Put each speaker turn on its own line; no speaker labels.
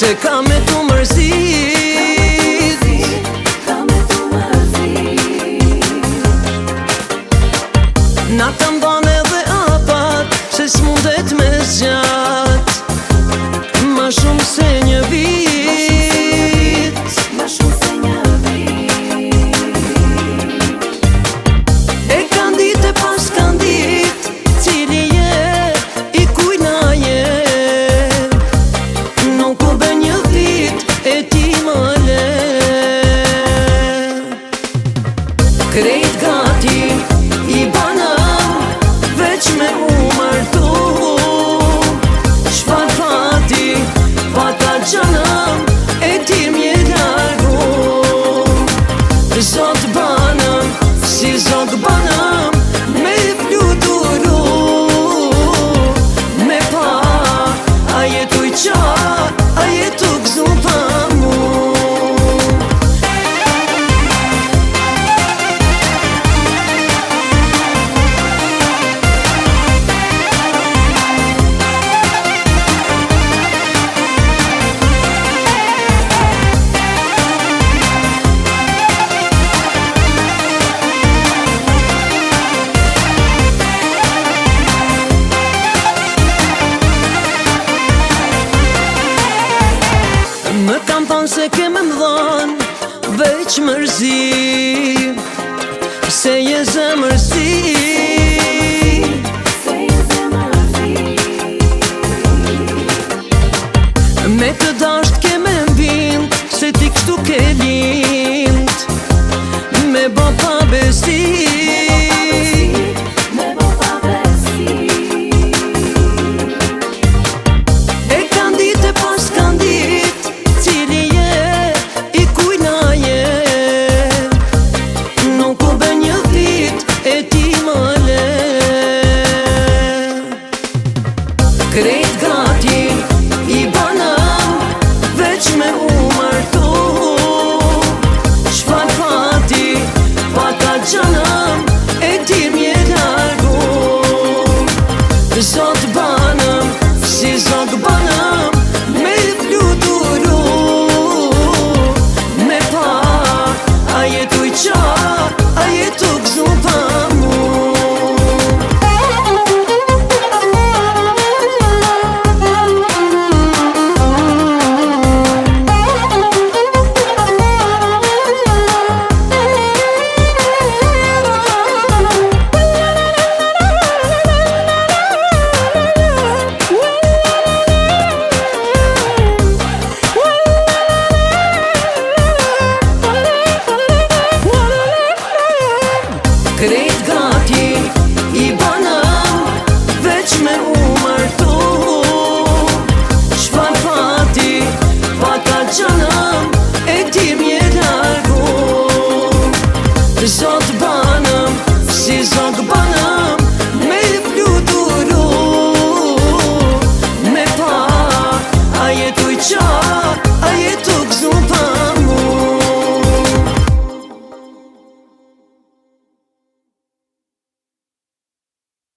se ka me tu mërzit. Na të mban edhe apat, se s'mundet me zgjat ma shumë se një vit. E kandit e pas kandit, cili je, i kujna je. Nuk u bë një vit, e ti më le. Krejt gati, i banam, veç me u martu. Shfar fati, pata gjanam, e ti m'je largu. Zot banam, si zot banam, me fluturu. Me pa, a jetu i qa, a jetu gzu pa mu. Më kam thonë se keme m'dhan veç mërzi, se je zemërzi. Me të dasht keme m'bind, se ti kështu ke lind, me bo pa besi. E kandit e pas kandit, cili je, i kujna je. Nuk u bë një vit, e ti më le. Krejt gati, i banam, veç me u martu. Shfar fati, pata gjanam, e ti m'je largu. Zot banam, si zot banam, me fluturu. Me pa, a jetu i qa, a jetu gzu pa mu. Krejt gati, i banam, veç me u martu. Shfar fati, pata gjanam, e ti m'je largu. Zot banam, si zot banam, me fluturu. Me pa, a jetu i qa,